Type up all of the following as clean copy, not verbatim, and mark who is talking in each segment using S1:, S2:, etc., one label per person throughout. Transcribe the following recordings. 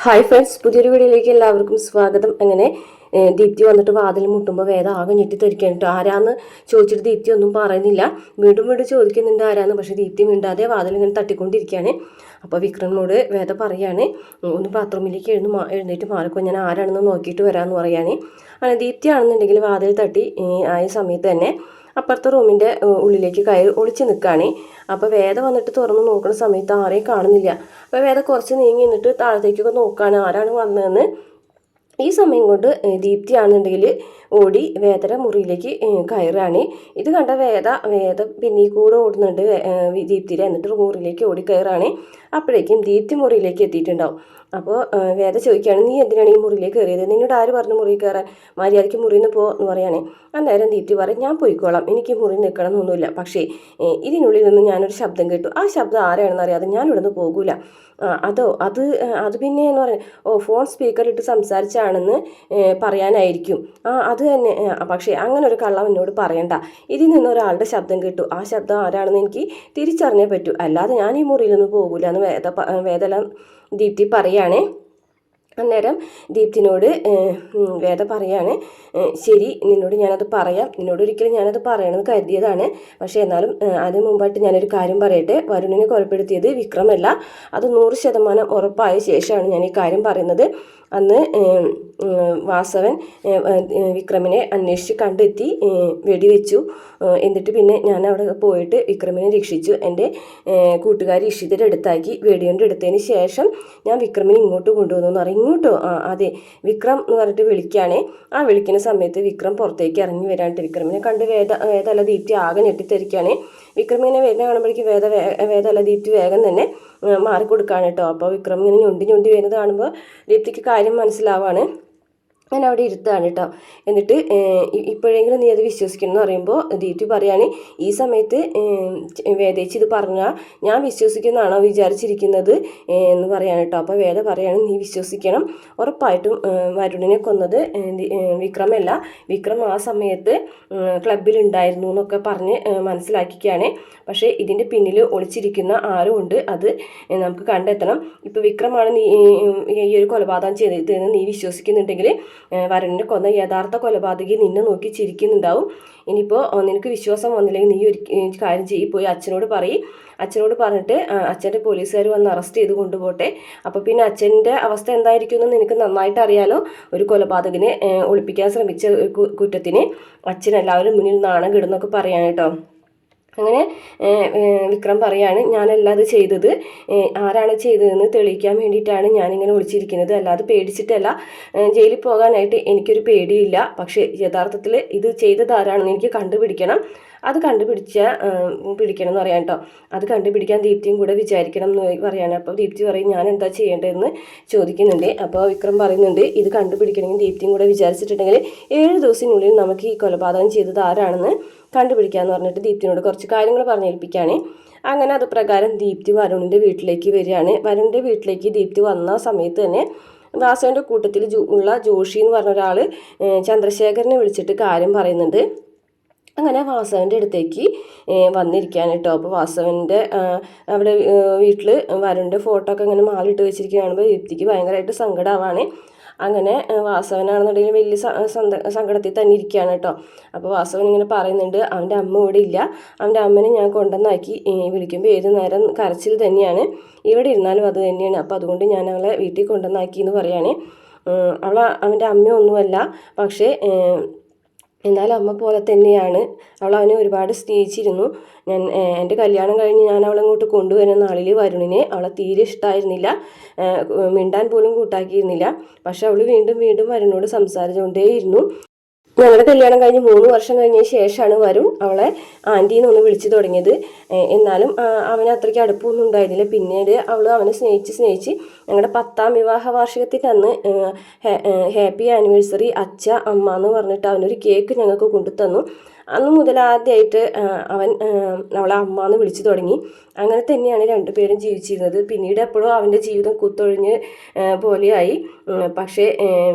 S1: Hi friends, പുതിയൊരു വീഡിയോയിലേക്ക് എല്ലാവർക്കും സ്വാഗതം. അങ്ങനെ ദീപ്തി വന്നിട്ട് വാതിൽ മുട്ടുമ്പോൾ വേദ ആകെ ഞെട്ടിത്തെറിക്കാനിട്ട് ആരാന്ന് ചോദിച്ചിട്ട് ദീപ്തി ഒന്നും പറയുന്നില്ല. വീണ്ടും വീണ്ടും ചോദിക്കുന്നുണ്ട് ആരാന്ന്. പക്ഷേ ദീപ്തി മിണ്ടാതെ വാതിൽ ഇങ്ങനെ തട്ടിക്കൊണ്ടിരിക്കുകയാണ്. അപ്പോൾ വിക്രമിനോട് വേദ പറയാണ്, ഒന്ന് ബാത്റൂമിലേക്ക് എഴുന്നേറ്റ് മാറിക്കോ, ഞാൻ ആരാണെന്ന് നോക്കിയിട്ട് വരാമെന്ന് പറയാണ്. അങ്ങനെ ദീപ്തി ആണെന്നുണ്ടെങ്കിൽ വാതിൽ തട്ടി ആയ സമയത്ത് തന്നെ അപ്പുറത്തെ റൂമിൻ്റെ ഉള്ളിലേക്ക് കയറി ഒളിച്ച് നിൽക്കുകയാണ്. അപ്പോൾ വേദ വന്നിട്ട് തുറന്ന് നോക്കുന്ന സമയത്ത് ആരെയും കാണുന്നില്ല. അപ്പോൾ വേദ കുറച്ച് നീങ്ങി നിന്നിട്ട് താഴത്തേക്കൊക്കെ നോക്കുകയാണ് ആരാണ് വന്നതെന്ന്. ഈ സമയം കൊണ്ട് ദീപ്തി ആണെന്നുണ്ടെങ്കിൽ ഓടി വേദയുടെ മുറിയിലേക്ക് കയറുകയാണ്. ഇത് കണ്ട വേദ പിന്നെ കൂടെ ഓടുന്നുണ്ട് ദീപ്തിയുടെ. എന്നിട്ട് മുറിയിലേക്ക് ഓടി കയറുകയാണ്. അപ്പോഴേക്കും ദീപ്തി മുറിയിലേക്ക് എത്തിയിട്ടുണ്ടാവും. അപ്പോൾ വേദ ചോദിക്കുകയാണ്, നീ എന്തിനാണ് ഈ മുറിയിലേക്ക് കയറിയത്? നിന്നോട് ആര് പറഞ്ഞു മുറിയിൽ കയറാൻ? മര്യാദയ്ക്ക് മുറിയിൽ നിന്ന് പോ എന്ന് പറയുകയാണ്. അന്നേരം ദീപ്തി പറയും, ഞാൻ പോയിക്കോളാം, എനിക്ക് മുറിയിൽ നിൽക്കണം എന്നൊന്നുമില്ല. പക്ഷേ ഇതിനുള്ളിൽ നിന്ന് ഞാനൊരു ശബ്ദം കേട്ടു. ആ ശബ്ദം ആരാണെന്ന് അറിയാതെ ഞാൻ ഇവിടെ നിന്ന് പോകൂല. അത് പിന്നെ എന്ന് പറയാം, ഫോൺ സ്പീക്കറിലിട്ട് സംസാരിച്ചാണെന്ന് പറയാനായിരിക്കും. അത് തന്നെ. പക്ഷേ അങ്ങനെ ഒരു കള്ളം എന്നോട് പറയണ്ട. ഇതിൽ നിന്ന് ഒരാളുടെ ശബ്ദം കേട്ടു. ആ ശബ്ദം ആരാണെന്ന് എനിക്ക് തിരിച്ചറിഞ്ഞേ പറ്റൂ. അല്ലാതെ ഞാൻ ഈ മുറിയിലൊന്നും പോകൂല എന്ന് വേദെല്ലാം ദീപ്തി പറയുകയാണേ. അന്നേരം ദീപ്തിനോട് വേദ പറയാണ്, ശരി, നിന്നോട് ഞാനത് പറയാം. നിന്നോട് ഒരിക്കലും ഞാനത് പറയണമെന്ന് കരുതിയതാണ്. പക്ഷേ എന്നാലും അതിന് മുമ്പായിട്ട് ഞാനൊരു കാര്യം പറയട്ടെ. വരുണിനെ കൊലപ്പെടുത്തിയത് വിക്രമല്ല. അത് 100% ഉറപ്പായ ശേഷമാണ് ഞാൻ ഈ കാര്യം പറയുന്നത്. അന്ന് വാസവൻ വിക്രമിനെ അന്വേഷിച്ച് കണ്ടെത്തി വെടിവെച്ചു. എന്നിട്ട് പിന്നെ ഞാൻ അവിടെ പോയിട്ട് വിക്രമിനെ രക്ഷിച്ചു. എൻ്റെ കൂട്ടുകാരി ഇഷിതയുടെ അടുത്താക്കി വെടികൊണ്ട് എടുത്തതിന് ശേഷം ഞാൻ വിക്രമിനെ ഇങ്ങോട്ട് കൊണ്ടുവന്നു പറയും. ഇങ്ങോട്ടോ? അതെ, വിക്രം എന്ന് പറഞ്ഞിട്ട് വിളിക്കുകയാണേ. ആ വിളിക്കുന്ന സമയത്ത് വിക്രം പുറത്തേക്ക് ഇറങ്ങി വരാണ്ട് വിക്രമിനെ കണ്ട് വേദ ദീപ്തി ആകെ ഞെട്ടിത്തെറിക്കുകയാണ്. വിക്രമിനെ വരുന്ന കാണുമ്പോഴേക്കും വേദ ദീപ്തി വേഗം തന്നെ മാറിക്കൊടുക്കുകയാണ് കേട്ടോ. അപ്പോൾ വിക്രം ഇങ്ങനെ ഞൊണ്ടി വരുന്നത് കാണുമ്പോൾ ദീപ്തിക്ക് കാര്യം മനസ്സിലാവാണ്. ഞാൻ അവിടെ ഇരുത്താണ് കേട്ടോ. എന്നിട്ട് ഇപ്പോഴെങ്കിലും നീ അത് വിശ്വസിക്കണം എന്ന് പറയുമ്പോൾ ദീപ്തി പറയാണ്, ഈ സമയത്ത് വേദേച്ചി ഇത് പറഞ്ഞാൽ ഞാൻ വിശ്വസിക്കുന്നതാണോ വിചാരിച്ചിരിക്കുന്നത് എന്ന് പറയാണ് കേട്ടോ. അപ്പോൾ വേദ പറയാണ്, നീ വിശ്വസിക്കണം, ഉറപ്പായിട്ടും വരുണിനെ കൊന്നത് വിക്രമല്ല, വിക്രം ആ സമയത്ത് ക്ലബിലുണ്ടായിരുന്നു എന്നൊക്കെ പറഞ്ഞ് മനസ്സിലാക്കിക്കുകയാണ്. പക്ഷേ ഇതിൻ്റെ പിന്നിൽ ഒളിച്ചിരിക്കുന്ന ആരും ഉണ്ട്, അത് നമുക്ക് കണ്ടെത്തണം. ഇപ്പോൾ വിക്രമാണ് നീ ഈ ഒരു കൊലപാതകം ചെയ്തതെന്ന് നീ വിശ്വസിക്കുന്നുണ്ടെങ്കിൽ വരുണിനെ കൊന്ന യഥാർത്ഥ കൊലപാതകി നിന്നെ നോക്കി ചിരിക്കുന്നുണ്ടാവും. ഇനിയിപ്പോൾ നിനക്ക് വിശ്വാസം വന്നില്ലെങ്കിൽ നീ ഒരു കാര്യം ചെയ്യും, പോയി അച്ഛനോട് പറയും. അച്ഛനോട് പറഞ്ഞിട്ട് അച്ഛൻ്റെ പോലീസുകാർ വന്ന് അറസ്റ്റ് ചെയ്ത് കൊണ്ടുപോട്ടെ. അപ്പോൾ പിന്നെ അച്ഛൻ്റെ അവസ്ഥ എന്തായിരിക്കും എന്ന് നിനക്ക് നന്നായിട്ട് അറിയാലോ. ഒരു കൊലപാതകനെ ഒളിപ്പിക്കാൻ ശ്രമിച്ച കുറ്റത്തിന് അച്ഛൻ എല്ലാവരും മുന്നിൽ നാണം കെടുന്നൊക്കെ പറയാൻ കേട്ടോ. അങ്ങനെ വിക്രം പറയാണ്, ഞാനല്ല അത് ചെയ്തത്, ആരാണ് ചെയ്തതെന്ന് തെളിയിക്കാൻ വേണ്ടിയിട്ടാണ് ഞാനിങ്ങനെ വിളിച്ചിരിക്കുന്നത്, അല്ലാതെ പേടിച്ചിട്ടല്ല. ജയിലിൽ പോകാനായിട്ട് എനിക്കൊരു പേടിയില്ല. പക്ഷേ യഥാർത്ഥത്തിൽ ഇത് ചെയ്തത് ആരാണെന്ന് എനിക്ക് കണ്ടുപിടിക്കണം. അത് പിടിക്കണം എന്ന് പറയാൻ കേട്ടോ. അത് കണ്ടുപിടിക്കാൻ ദീപ്തിയും കൂടെ വിചാരിക്കണം എന്ന് പറയാണ്. അപ്പോൾ ദീപ്തി പറയും, ഞാൻ എന്താ ചെയ്യേണ്ടതെന്ന് ചോദിക്കുന്നുണ്ട്. അപ്പോൾ വിക്രം പറയുന്നുണ്ട്, ഇത് കണ്ടുപിടിക്കണമെങ്കിൽ ദീപ്തിയും കൂടെ വിചാരിച്ചിട്ടുണ്ടെങ്കിൽ 7 ദിവസത്തിനുള്ളിൽ നമുക്ക് ഈ കൊലപാതകം ചെയ്തത് ആരാണെന്ന് കണ്ടുപിടിക്കാമെന്ന് പറഞ്ഞിട്ട് ദീപ്തിനോട് കുറച്ച് കാര്യങ്ങൾ പറഞ്ഞേൽപ്പിക്കുകയാണ്. അങ്ങനെ അത് പ്രകാരം ദീപ്തി വരുണിൻ്റെ വീട്ടിലേക്ക് വരികയാണ്. വരുണിൻ്റെ വീട്ടിലേക്ക് ദീപ്തി വന്ന സമയത്ത് തന്നെ വാസവൻ്റെ കൂട്ടത്തിൽ ഉള്ള ജോഷി എന്ന് പറഞ്ഞ ഒരാൾ ചന്ദ്രശേഖരനെ വിളിച്ചിട്ട് കാര്യം പറയുന്നുണ്ട്. അങ്ങനെ വാസവൻ്റെ അടുത്തേക്ക് വന്നിരിക്കുകയാണ് കേട്ടോ. അപ്പോൾ വാസവൻ്റെ അവിടെ വീട്ടിൽ വരുണിൻ്റെ ഫോട്ടോ ഒക്കെ അങ്ങനെ മാലിട്ട് വെച്ചിരിക്കുകയാണ്. ദീപ്തിക്ക് ഭയങ്കരമായിട്ട് സങ്കടമാവാണ്. അങ്ങനെ വാസവനാണെന്നുണ്ടെങ്കിൽ വലിയ സങ്കടത്തിൽ തന്നെ ഇരിക്കുകയാണ് കേട്ടോ. അപ്പോൾ വാസവൻ ഇങ്ങനെ പറയുന്നുണ്ട്, അവൻ്റെ അമ്മ ഇവിടെ ഇല്ല, അവൻ്റെ അമ്മനെ ഞാൻ കൊണ്ടുവന്നാക്കി, വിളിക്കുമ്പോൾ ഏത് നേരം കരച്ചിൽ തന്നെയാണ്, ഇവിടെ ഇരുന്നാലും അത് തന്നെയാണ്, അപ്പോൾ അതുകൊണ്ട് ഞാൻ അവളെ വീട്ടിൽ കൊണ്ടുവന്നാക്കി എന്ന് പറയാണ്. അവൻ്റെ അമ്മയൊന്നുമല്ല, പക്ഷേ എന്നാലും അമ്മ പോലെ തന്നെയാണ്. അവനെ ഒരുപാട് സ്നേഹിച്ചിരുന്നു. എൻ്റെ കല്യാണം കഴിഞ്ഞ് ഞാൻ അവളെ ഇങ്ങോട്ട് കൊണ്ടുവരുന്ന നാളിൽ വരുണിനെ അവളെ തീരെ ഇഷ്ടമായിരുന്നില്ല, മിണ്ടാൻ പോലും കൂട്ടാക്കിയിരുന്നില്ല. പക്ഷെ അവൾ വീണ്ടും വരുണിനോട് സംസാരിച്ചുകൊണ്ടേയിരുന്നു. ഞങ്ങളുടെ കല്യാണം കഴിഞ്ഞ് 3 വർഷം കഴിഞ്ഞതിന് ശേഷമാണ് വരുൺ അവളെ ആൻറ്റീന്നൊന്ന് വിളിച്ചു തുടങ്ങിയത്. എന്നാലും അവന് അത്രയ്ക്ക് അടുപ്പമൊന്നും ഉണ്ടായിരുന്നില്ല. പിന്നീട് അവൾ അവനെ സ്നേഹിച്ച് ഞങ്ങളുടെ 10ാം വിവാഹ വാർഷികത്തിൻ്റെ അന്ന് ഹാപ്പി ആനിവേഴ്സറി അച്ഛ അമ്മ എന്ന് പറഞ്ഞിട്ട് അവനൊരു കേക്ക് ഞങ്ങൾക്ക് കൊണ്ടുതന്നു. അന്ന് മുതൽ ആദ്യമായിട്ട് അവൻ അവളെ അമ്മ എന്ന് വിളിച്ചു തുടങ്ങി. അങ്ങനെ തന്നെയാണ് രണ്ടുപേരും ജീവിച്ചിരുന്നത്. പിന്നീട് എപ്പോഴും അവൻ്റെ ജീവിതം കുത്തൊഴിഞ്ഞ് പോലെയായി. പക്ഷേ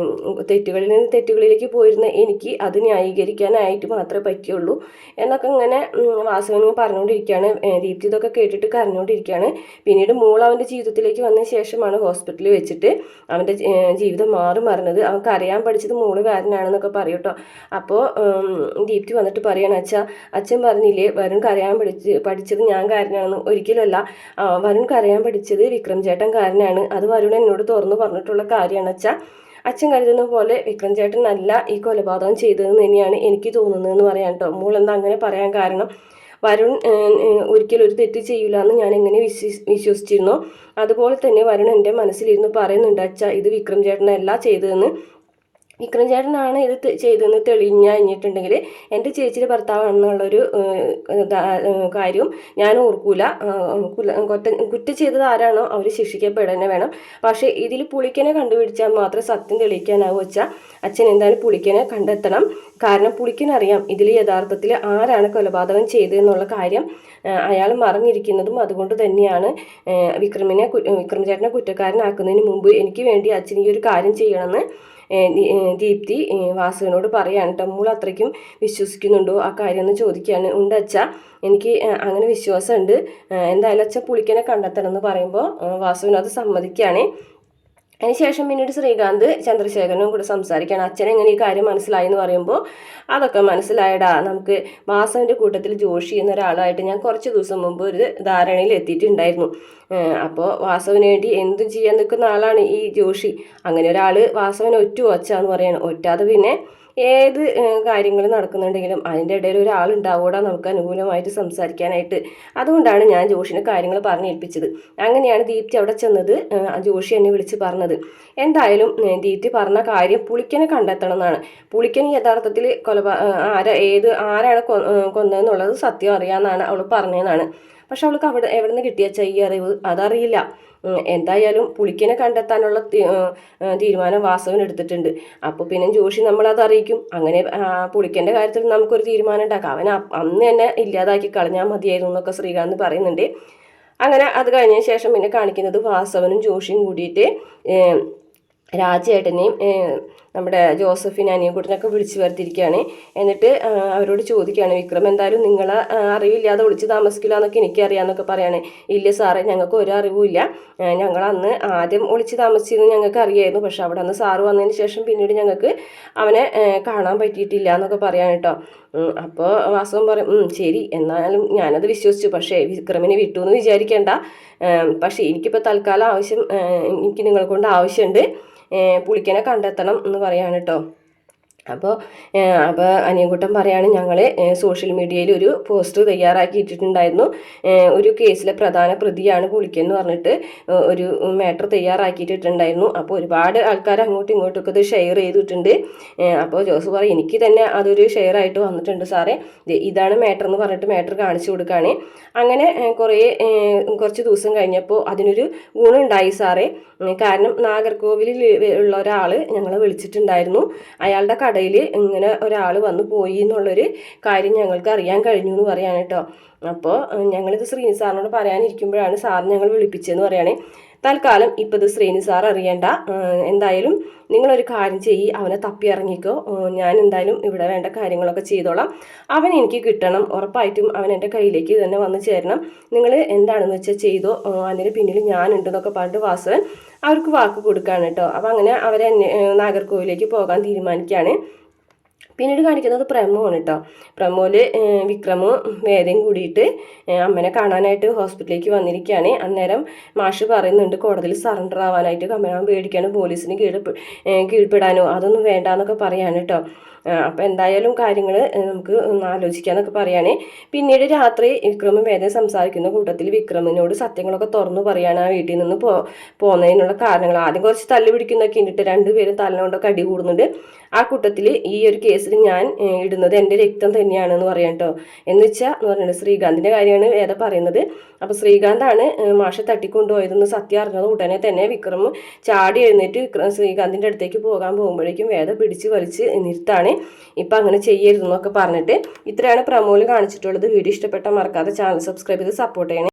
S1: തെറ്റുകളിൽ നിന്ന് തെറ്റുകളിലേക്ക് പോയിരുന്ന എനിക്ക് അത് ന്യായീകരിക്കാനായിട്ട് മാത്രമേ പറ്റുള്ളൂ എന്നൊക്കെ ഇങ്ങനെ വാസവൻ പറഞ്ഞുകൊണ്ടിരിക്കുകയാണ്. ദീപ്തി ഇതൊക്കെ കേട്ടിട്ട് കരഞ്ഞുകൊണ്ടിരിക്കുകയാണ്. പിന്നീട് മോൾ അവൻ്റെ ജീവിതത്തിലേക്ക് വന്ന ശേഷമാണ് ഹോസ്പിറ്റലിൽ വെച്ചിട്ട് അവൻ്റെ ജീവിതം മറിഞ്ഞത്. അവൻ കരയാൻ പഠിച്ചത് മോള് കാരനാണെന്നൊക്കെ പറയും കേട്ടോ. അപ്പോൾ ദീപ്തി വന്നിട്ട് പറയാണ്, അച്ഛൻ പറഞ്ഞില്ലേ വരുൺ കരയാൻ പഠിച്ചത് ഞാൻ കാരനാണെന്ന്. ഒരിക്കലല്ല, വരുൺ കരയാൻ പഠിച്ചത് വിക്രം ചേട്ടൻ കാരനാണ്. അത് വരുൺ എന്നോട് തുറന്നു പറഞ്ഞിട്ടുള്ള കാര്യമാണ് അച്ഛൻ കരുതുന്ന പോലെ വിക്രം ചേട്ടൻ അല്ല ഈ കൊലപാതകം ചെയ്തതെന്ന് തന്നെയാണ് എനിക്ക് തോന്നുന്നതെന്ന് പറയാൻ കേട്ടോ. മോൾ എന്താ അങ്ങനെ പറയാൻ കാരണം? വരുൺ ഒരിക്കലും ഒരു തെറ്റ് ചെയ്യില്ല എന്ന് ഞാൻ എങ്ങനെ വിശ്വസിച്ചിരുന്നോ അതുപോലെ തന്നെ വരുൺ എൻ്റെ മനസ്സിലിരുന്ന് പറയുന്നുണ്ട്, ഇത് വിക്രം ചേട്ടനല്ല ചെയ്തതെന്ന്. വിക്രം ചേട്ടനാണ് ഇത് ചെയ്തതെന്ന് തെളിഞ്ഞിട്ടുണ്ടെങ്കിൽ എൻ്റെ ചേച്ചിയുടെ ഭർത്താവാണെന്നുള്ളൊരു കാര്യവും ഞാൻ ഓർക്കൂല. കുറ്റം ചെയ്തത് ആരാണോ അവർ ശിക്ഷിക്കപ്പെടന്നെ വേണം. പക്ഷേ ഇതിൽ പുളിക്കനെ കണ്ടുപിടിച്ചാൽ മാത്രമേ സത്യം തെളിയിക്കാനാവും അച്ഛൻ എന്തായാലും പുളിക്കനെ കണ്ടെത്തണം. കാരണം പുളിക്കനറിയാം ഇതിൽ യഥാർത്ഥത്തിൽ ആരാണ് കൊലപാതകം ചെയ്തതെന്നുള്ള കാര്യം അയാൾ മറിഞ്ഞിരിക്കുന്നതും. അതുകൊണ്ട് തന്നെയാണ് വിക്രം ചേട്ടനെ കുറ്റക്കാരനാക്കുന്നതിന് മുമ്പ് എനിക്ക് വേണ്ടി അച്ഛൻ ഈ ഒരു കാര്യം ചെയ്യണമെന്ന് ദീപ്തി വാസുവിനോട് പറയാണ് കേട്ടോ. മോൾ അത്രയ്ക്കും വിശ്വസിക്കുന്നുണ്ടോ ആ കാര്യം എന്ന് ചോദിക്കുകയാണ്. ഉണ്ട് എനിക്ക് അങ്ങനെ വിശ്വാസമുണ്ട്. എന്തായാലും അച്ഛൻ പുളിക്കനെ കണ്ടെത്തണം എന്ന് പറയുമ്പോൾ വാസുവിനത് സമ്മതിക്കുകയാണ്. അതിനുശേഷം പിന്നീട് ശ്രീകാന്ത് ചന്ദ്രശേഖരനും കൂടെ സംസാരിക്കുകയാണ്. അച്ഛനെങ്ങനെ ഈ കാര്യം മനസ്സിലായി എന്ന് പറയുമ്പോൾ അതൊക്കെ മനസ്സിലായടാ, നമുക്ക് വാസവൻ്റെ കൂട്ടത്തിൽ ജോഷി എന്നൊരാളായിട്ട് ഞാൻ കുറച്ച് ദിവസം മുമ്പ് ഒരു ധാരണയിൽ എത്തിയിട്ടുണ്ടായിരുന്നു. അപ്പോൾ വാസവന് വേണ്ടി എന്തും ചെയ്യാൻ നിൽക്കുന്ന ആളാണ് ഈ ജോഷി. അങ്ങനെ ഒരാൾ വാസവനെ ഒറ്റാന്ന് പറയാണ്. ഒറ്റാതെ പിന്നെ ഏത് കാര്യങ്ങൾ നടക്കുന്നുണ്ടെങ്കിലും അതിൻ്റെ ഇടയിൽ ഒരാളുണ്ടാവൂടാ നമുക്ക് അനുകൂലമായിട്ട് സംസാരിക്കാനായിട്ട്. അതുകൊണ്ടാണ് ഞാൻ ജോഷിനെ കാര്യങ്ങൾ പറഞ്ഞേൽപ്പിച്ചത്. അങ്ങനെയാണ് ദീപ്തി അവിടെ ചെന്നത്. ജോഷി എന്നെ വിളിച്ച് പറഞ്ഞത്. എന്തായാലും ദീപ്തി പറഞ്ഞ കാര്യം പുളിക്കനെ കണ്ടെത്തണം എന്നാണ്. പുളിക്കന് യഥാർത്ഥത്തിൽ ആരാണ് കൊന്നതെന്നുള്ളത് സത്യം അറിയാമെന്നാണ് അവൾ പറഞ്ഞതെന്നാണ്. പക്ഷെ അവൾക്ക് എവിടെ നിന്ന് കിട്ടിയ ഈ അറിവ് അതറിയില്ല. എന്തായാലും പുളിക്കനെ കണ്ടെത്താനുള്ള തീരുമാനം വാസവൻ എടുത്തിട്ടുണ്ട്. അപ്പോൾ പിന്നെ ജോഷി നമ്മളത് അറിയിക്കും. അങ്ങനെ പുളിക്കൻ്റെ കാര്യത്തിൽ നമുക്കൊരു തീരുമാനം ഉണ്ടാക്കാം. അവൻ അന്ന് തന്നെ ഇല്ലാതാക്കി കളഞ്ഞാൽ മതിയായിരുന്നു എന്നൊക്കെ ശ്രീകാന്ത് പറയുന്നുണ്ട്. അങ്ങനെ അത് കഴിഞ്ഞ ശേഷം പിന്നെ കാണിക്കുന്നത് വാസവനും ജോഷിയും കൂടിയിട്ട് രാജേട്ടനെയും നമ്മുടെ ജോസഫിനെ അനിയൻകുട്ടനൊക്കെ വിളിച്ചു വരുത്തിയിരിക്കുകയാണ്. എന്നിട്ട് അവരോട് ചോദിക്കുകയാണ്, വിക്രം എന്തായാലും നിങ്ങളെ അറിവില്ലാതെ ഒളിച്ച് താമസിക്കില്ല എന്നൊക്കെ എനിക്കറിയാമെന്നൊക്കെ പറയാണ്. ഇല്ല സാറേ, ഞങ്ങൾക്ക് ഒരു അറിവുമില്ല. ഞങ്ങൾ അന്ന് ആദ്യം ഒളിച്ച് താമസിച്ചിരുന്നു ഞങ്ങൾക്ക് അറിയായിരുന്നു. പക്ഷെ അവിടെ അന്ന് സാറ് വന്നതിന് ശേഷം പിന്നീട് ഞങ്ങൾക്ക് അവനെ കാണാൻ പറ്റിയിട്ടില്ല എന്നൊക്കെ പറയാൻ കേട്ടോ. അപ്പോൾ വാസവൻ പറയും, ശരി എന്നാലും ഞാനത് വിശ്വസിച്ചു. പക്ഷേ വിക്രമിനെ വിട്ടു എന്ന് വിചാരിക്കേണ്ട. പക്ഷേ എനിക്കിപ്പോൾ തൽക്കാലം എനിക്ക് നിങ്ങളെ കൊണ്ട് ആവശ്യമുണ്ട്. പുളിക്കനെ കണ്ടെത്തണം എന്ന് പറയാണ് കേട്ടോ. അപ്പോൾ അനിയൻകുട്ടൻ പറയാണ്, ഞങ്ങൾ സോഷ്യൽ മീഡിയയിൽ ഒരു പോസ്റ്റർ തയ്യാറാക്കിയിട്ടുണ്ടായിരുന്നു. ഒരു കേസിലെ പ്രധാന പ്രതിയാണ് പുളിക്കൻ എന്ന് പറഞ്ഞിട്ട് ഒരു മാറ്റർ തയ്യാറാക്കിയിട്ടുണ്ടായിരുന്നു. അപ്പോൾ ഒരുപാട് ആൾക്കാർ അങ്ങോട്ടും ഇങ്ങോട്ടൊക്കെ ഇത് ഷെയർ ചെയ്തിട്ടുണ്ട്. അപ്പോൾ ജോസ് പറയും, എനിക്ക് തന്നെ അതൊരു ഷെയർ ആയിട്ട് വന്നിട്ടുണ്ട് സാറേ, ഇതാണ് മാറ്റർ എന്ന് പറഞ്ഞിട്ട് മാറ്റർ കാണിച്ചു കൊടുക്കുകയാണ്. അങ്ങനെ കുറച്ച് ദിവസം കഴിഞ്ഞപ്പോൾ അതിനൊരു ഗുണമുണ്ടായി സാറേ. കാരണം നാഗർകോവിലിൽ ഉള്ള ഒരാൾ ഞങ്ങളെ വിളിച്ചിട്ടുണ്ടായിരുന്നു. അയാളുടെ കടയിൽ ഇങ്ങനെ ഒരാൾ വന്നു പോയി എന്നുള്ളൊരു കാര്യം ഞങ്ങൾക്ക് അറിയാൻ കഴിഞ്ഞു എന്ന് പറയാണ് കേട്ടോ. അപ്പോൾ ഞങ്ങളിത് ശ്രീനി സാറിനോട് പറയാനിരിക്കുമ്പോഴാണ് സാർ ഞങ്ങൾ വിളിപ്പിച്ചതെന്ന് പറയുകയാണെ. തൽക്കാലം ഇപ്പോൾ ഇത് ശ്രീനി സാർ അറിയണ്ട. എന്തായാലും നിങ്ങളൊരു കാര്യം ചെയ്യ്, അവനെ തപ്പി ഇറങ്ങിക്കോ. ഞാൻ എന്തായാലും ഇവിടെ വേണ്ട കാര്യങ്ങളൊക്കെ ചെയ്തോളാം. അവൻ എനിക്ക് കിട്ടണം, ഉറപ്പായിട്ടും അവൻ എൻ്റെ കയ്യിലേക്ക് തന്നെ വന്ന് ചേരണം. നിങ്ങൾ എന്താണെന്ന് വെച്ചാൽ ചെയ്തോ, അതിന് പിന്നിൽ ഞാനുണ്ടെന്നൊക്കെ പറഞ്ഞിട്ട് വാസവൻ അവർക്ക് വാക്ക് കൊടുക്കുകയാണ് കേട്ടോ. അപ്പോൾ അങ്ങനെ അവരെ നാഗർകോവിലേക്ക് പോകാൻ തീരുമാനിക്കുകയാണ്. പിന്നീട് കാണിക്കുന്നത് പ്രമോണ് കേട്ടോ. പ്രമോല് വിക്രമും വേദയും കൂടിയിട്ട് അമ്മനെ കാണാനായിട്ട് ഹോസ്പിറ്റലിലേക്ക് വന്നിരിക്കുകയാണ്. അന്നേരം മാഷ് പറയുന്നുണ്ട് കോടതിയിൽ സറണ്ടർ ആവാനായിട്ട്. കമലാൻ പേടിക്കാനോ പോലീസിന് കീഴ്പ്പെടാനോ അതൊന്നും വേണ്ടാന്നൊക്കെ പറയാണ് കേട്ടോ. അപ്പോൾ എന്തായാലും കാര്യങ്ങൾ നമുക്ക് ആലോചിക്കാന്നൊക്കെ പറയുകയാണ്. പിന്നീട് രാത്രി വിക്രമും വേദന സംസാരിക്കുന്ന കൂട്ടത്തിൽ വിക്രമിനോട് സത്യങ്ങളൊക്കെ തുറന്നു പറയുകയാണ്. ആ വീട്ടിൽ നിന്ന് പോകുന്നതിനുള്ള കാരണങ്ങൾ. ആദ്യം കുറച്ച് തല്ലു പിടിക്കുന്നൊക്കെ ഉണ്ടിട്ട് രണ്ടുപേരും തലനോണ്ടൊക്കെ അടി കൂടുന്നുണ്ട്. ആ കൂട്ടത്തിൽ ഈ ഒരു കേസിൽ ഞാൻ ഇടുന്നത് എൻ്റെ രക്തം തന്നെയാണെന്ന് പറയാം കേട്ടോ. എന്ന് പറഞ്ഞിട്ട് ശ്രീകാന്തിൻ്റെ കാര്യമാണ് വേദ പറയുന്നത്. അപ്പോൾ ശ്രീകാന്താണ് മാഷെ തട്ടിക്കൊണ്ടുപോയതെന്ന് സത്യം അറിഞ്ഞത് ഉടനെ തന്നെ വിക്രം ചാടി എഴുന്നേറ്റ് ശ്രീകാന്തിൻ്റെ അടുത്തേക്ക് പോകാൻ പോകുമ്പോഴേക്കും വേദ പിടിച്ച് വലിച്ച് നിർത്താണ്. ഇപ്പം അങ്ങനെ ചെയ്യരുതെന്നൊക്കെ പറഞ്ഞിട്ട്. ഇത്രയാണ് പ്രമോല് കാണിച്ചിട്ടുള്ളത്. വീഡിയോ ഇഷ്ടപ്പെട്ടാൽ മറക്കാതെ ചാനൽ സബ്സ്ക്രൈബ് ചെയ്ത് സപ്പോർട്ട് ചെയ്യണേ.